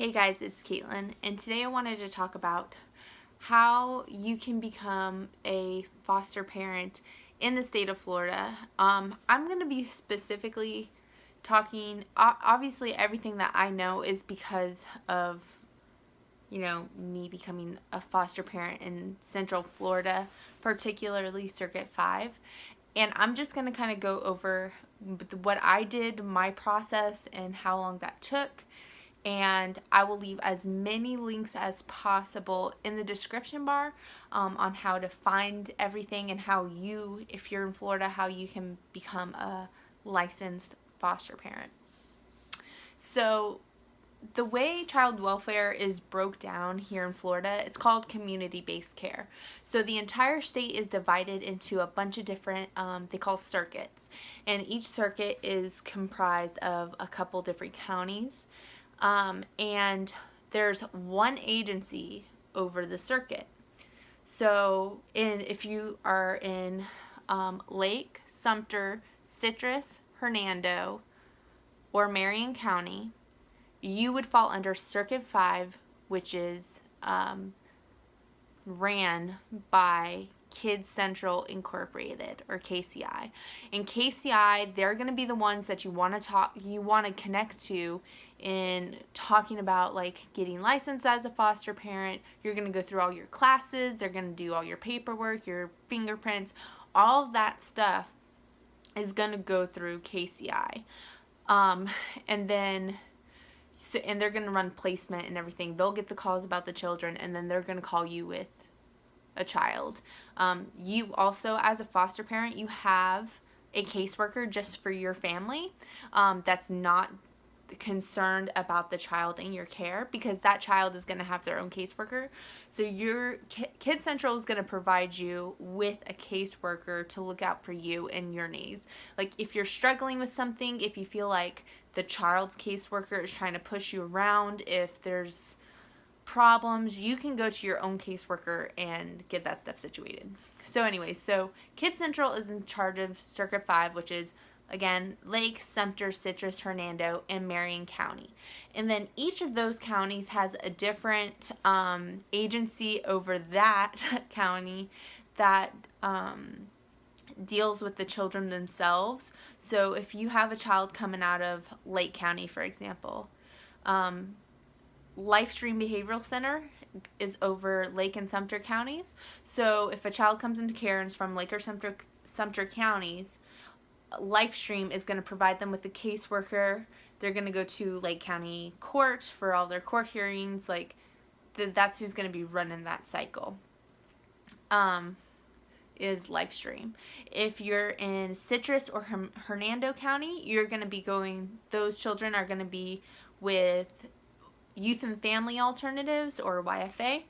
Hey guys, it's Caitlin, and today I wanted to talk about how you can become a foster parent in the state of Florida. I'm going to be specifically talking, obviously everything that I know is because of, me becoming a foster parent in Central Florida, particularly Circuit 5. And I'm just going to kind of go over what I did, my process, and how long that took. And I will leave as many links as possible in the description bar on how to find everything and how you, if you're in Florida, how you can become a licensed foster parent. So the way child welfare is broke down here in Florida, it's called community-based care. So the entire state is divided into a bunch of different, they call circuits. And each circuit is comprised of a couple different counties. And there's one agency over the circuit. So if you are in Lake, Sumter, Citrus, Hernando, or Marion County, you would fall under Circuit 5, which is ran by Kids Central Incorporated, or KCI. And KCI, they're going to be the ones that you want to connect to in talking about like getting licensed as a foster parent. You're going to go through all your classes, they're going to do all your paperwork, your fingerprints, all of that stuff is going to go through KCI. And they're going to run placement and everything. They'll get the calls about the children, and then they're going to call you with a child. You also, as a foster parent, you have a caseworker just for your family that's not concerned about the child in your care, because that child is going to have their own caseworker. So your Kids Central is going to provide you with a caseworker to look out for you and your needs. Like if you're struggling with something, if you feel like the child's caseworker is trying to push you around, if there's problems, you can go to your own caseworker and get that stuff situated. So anyway, so Kids Central is in charge of Circuit 5, which is, again, Lake, Sumter, Citrus, Hernando, and Marion County. And then each of those counties has a different agency over that county that deals with the children themselves. So if you have a child coming out of Lake County, for example, LifeStream Behavioral Center is over Lake and Sumter counties. So if a child comes into care and is from Lake or Sumter counties, LifeStream is going to provide them with a caseworker. They're going to go to Lake County Court for all their court hearings. Like, that's who's going to be running that cycle. Is LifeStream. If you're in Citrus or Hernando County, you're going to be those children are going to be with Youth and Family Alternatives, or YFA.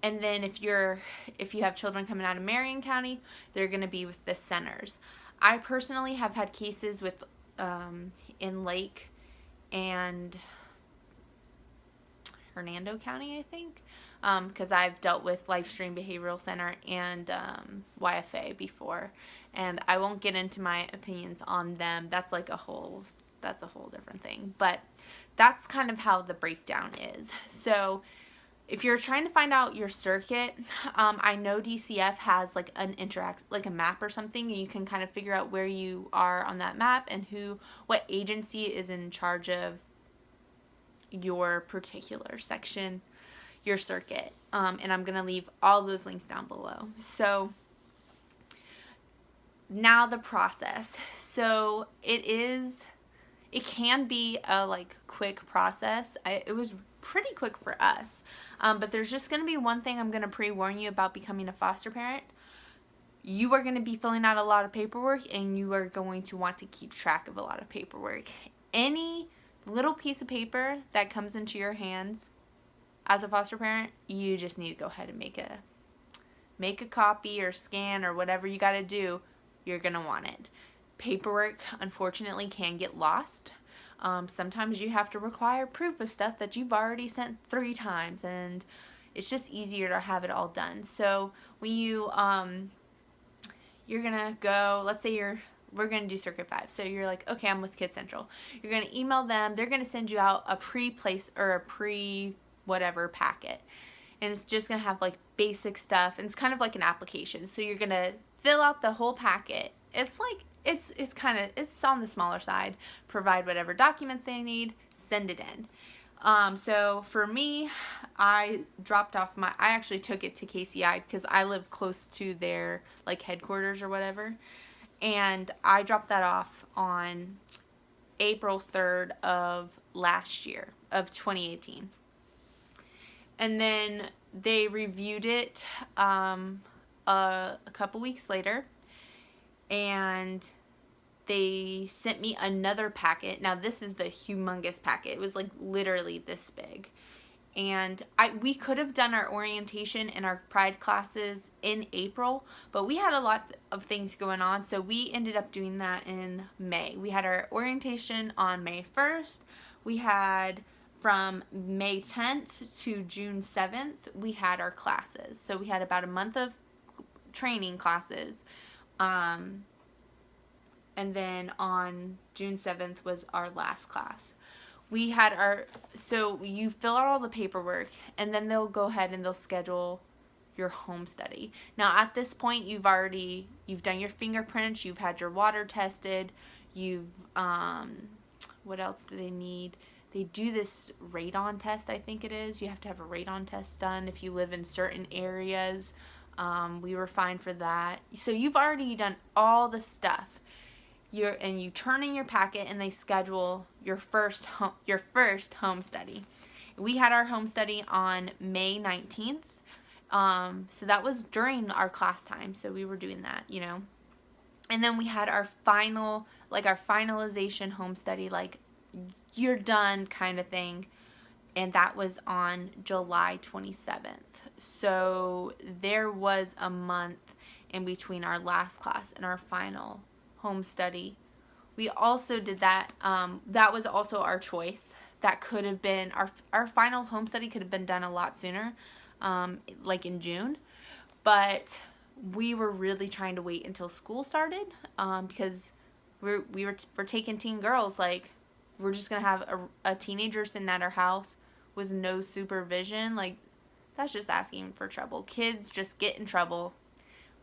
And then if you have children coming out of Marion County, they're going to be with the centers. I personally have had cases with in Lake and Hernando County, I think, because I've dealt with LifeStream Behavioral Center and YFA before, and I won't get into my opinions on them. That's a whole different thing, but that's kind of how the breakdown is. So if you're trying to find out your circuit, I know DCF has like a map or something, and you can kind of figure out where you are on that map and what agency is in charge of your particular section, your circuit. And I'm going to leave all those links down below. So now the process. So it can be a quick process. It was pretty quick for us. But there's just going to be one thing I'm going to pre-warn you about becoming a foster parent. You are going to be filling out a lot of paperwork, and you are going to want to keep track of a lot of paperwork. Any little piece of paper that comes into your hands as a foster parent, you just need to go ahead and make a copy or scan or whatever you got to do. You're going to want it. Paperwork, unfortunately, can get lost. Sometimes you have to require proof of stuff that you've already sent 3 times, and it's just easier to have it all done. So when you're gonna go, let's say you're we're going to do Circuit 5. So you're like, okay, I'm with Kids Central. You're going to email them. They're going to send you out a pre-place or a pre-whatever packet. And it's just going to have like basic stuff. And it's kind of like an application. So you're going to fill out the whole packet. It's like, it's on the smaller side. Provide whatever documents they need. Send it in. So for me, I actually took it to KCI because I live close to their like headquarters or whatever. And I dropped that off on April 3rd of last year, of 2018. And then they reviewed it a couple weeks later. And they sent me another packet. Now, this is the humongous packet. It was like literally this big. And we could have done our orientation and our Pride classes in April, but we had a lot of things going on, so we ended up doing that in May. We had our orientation on May 1st. We had from May 10th to June 7th, we had our classes. So we had about a month of training classes. And then on June 7th was our last class. We had so you fill out all the paperwork, and then they'll go ahead and they'll schedule your home study. Now, at this point, you've done your fingerprints, you've had your water tested, what else do they need? They do this radon test, I think it is. You have to have a radon test done if you live in certain areas. We were fine for that. So you've already done all the stuff. You turn in your packet, and they schedule your first home study. We had our home study on May 19th. So that was during our class time. So we were doing that, And then we had our finalization home study, like you're done kind of thing. And that was on July 27th. So there was a month in between our last class and our final home study. We also did that. That was also our choice. That could have been our final home study could have been done a lot sooner, like in June. But we were really trying to wait until school started, because we're taking teen girls. Like, we're just gonna have a teenager sitting at our house with no supervision. Like, that's just asking for trouble. Kids just get in trouble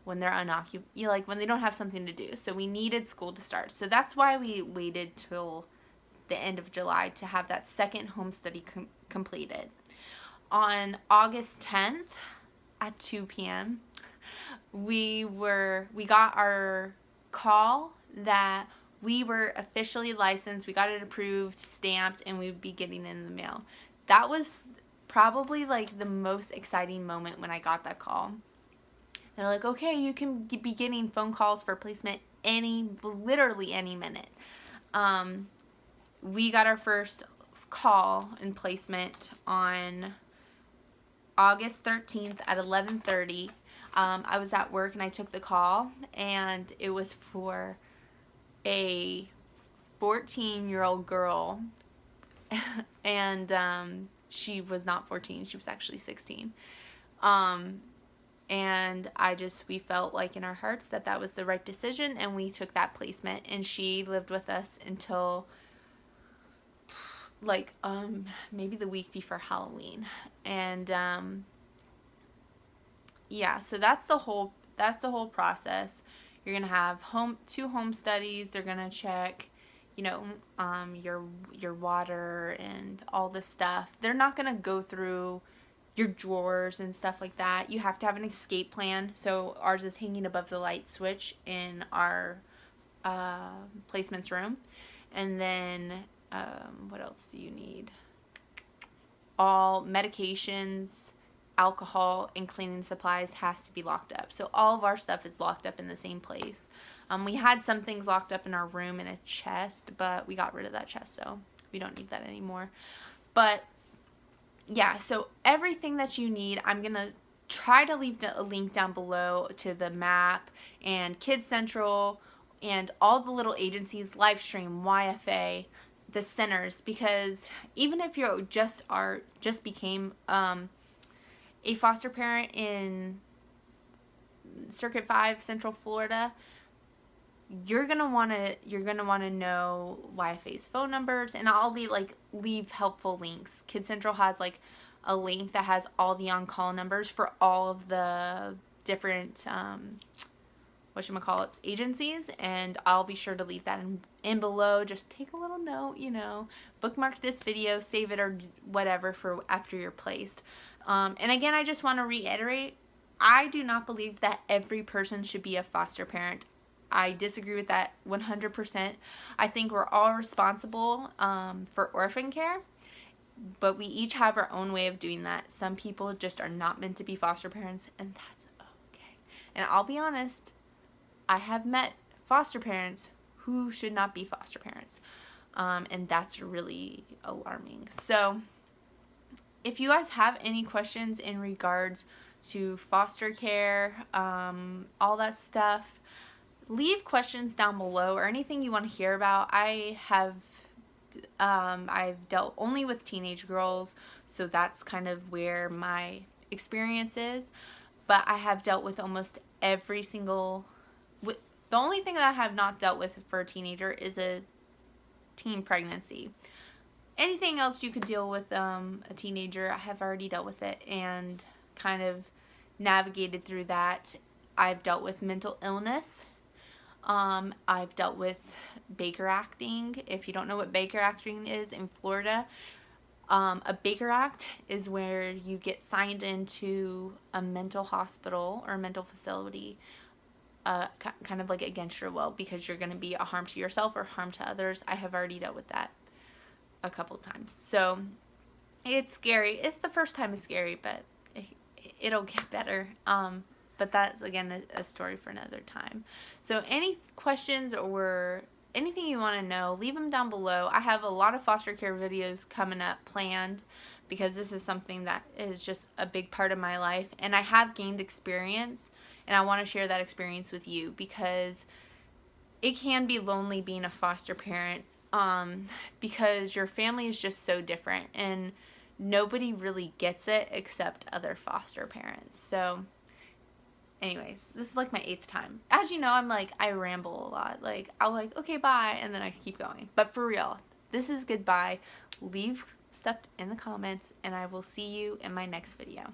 when they're unoccupied, when they don't have something to do. So we needed school to start. So that's why we waited till the end of July to have that second home study completed. On August 10th at 2 p.m., we got our call that we were officially licensed. We got it approved, stamped, and we would be getting it in the mail. That was probably like the most exciting moment when I got that call. They're like, okay, you can be getting phone calls for placement literally any minute. We got our first call and placement on August 13th at 11:30. I was at work and I took the call, and it was for a 14-year-old girl, and she was not 14, she was actually 16. And we felt like in our hearts that was the right decision, and we took that placement, and she lived with us until maybe the week before Halloween. And so that's the whole process. You're gonna have two home studies. They're gonna check your water and all this stuff. They're not gonna go through your drawers and stuff like that. You have to have an escape plan. So ours is hanging above the light switch in our placements room. And then what else do you need? All medications, alcohol, and cleaning supplies has to be locked up. So all of our stuff is locked up in the same place. We had some things locked up in our room in a chest, but we got rid of that chest, so we don't need that anymore. But yeah, so everything that you need, I'm going to try to leave a link down below to the map and Kids Central and all the little agencies, LifeStream, YFA, the centers, because even if you just became a foster parent in Circuit 5, Central Florida, you're gonna wanna know YFA's phone numbers, and I'll leave helpful links. Kid Central has like a link that has all the on-call numbers for all of the different agencies, and I'll be sure to leave that in below. Just take a little note, bookmark this video, save it, or whatever for after you're placed. And again, I just want to reiterate, I do not believe that every person should be a foster parent. I disagree with that 100%. I think we're all responsible for orphan care, but we each have our own way of doing that. Some people just are not meant to be foster parents, and that's okay. And I'll be honest, I have met foster parents who should not be foster parents, and that's really alarming. So if you guys have any questions in regards to foster care, all that stuff, leave questions down below, or anything you want to hear about. I've dealt only with teenage girls, so that's kind of where my experience is, but I have dealt with almost every single, the only thing that I have not dealt with for a teenager is a teen pregnancy. Anything else you could deal with a teenager, I have already dealt with it and kind of navigated through that. I've dealt with mental illness. I've dealt with Baker acting. If you don't know what Baker acting is in Florida, a Baker Act is where you get signed into a mental hospital or a mental facility, kind of like against your will, because you're going to be a harm to yourself or harm to others. I have already dealt with that a couple times. So it's scary. It's the first time is scary, but it'll get better. But that's, again, a story for another time. So any questions or anything you want to know, leave them down below. I have a lot of foster care videos coming up planned, because this is something that is just a big part of my life. And I have gained experience, and I want to share that experience with you, because it can be lonely being a foster parent, because your family is just so different, and nobody really gets it except other foster parents. So anyways, this is like my 8th time. As you know, I ramble a lot. I'll okay, bye, and then I keep going. But for real, this is goodbye. Leave stuff in the comments, and I will see you in my next video.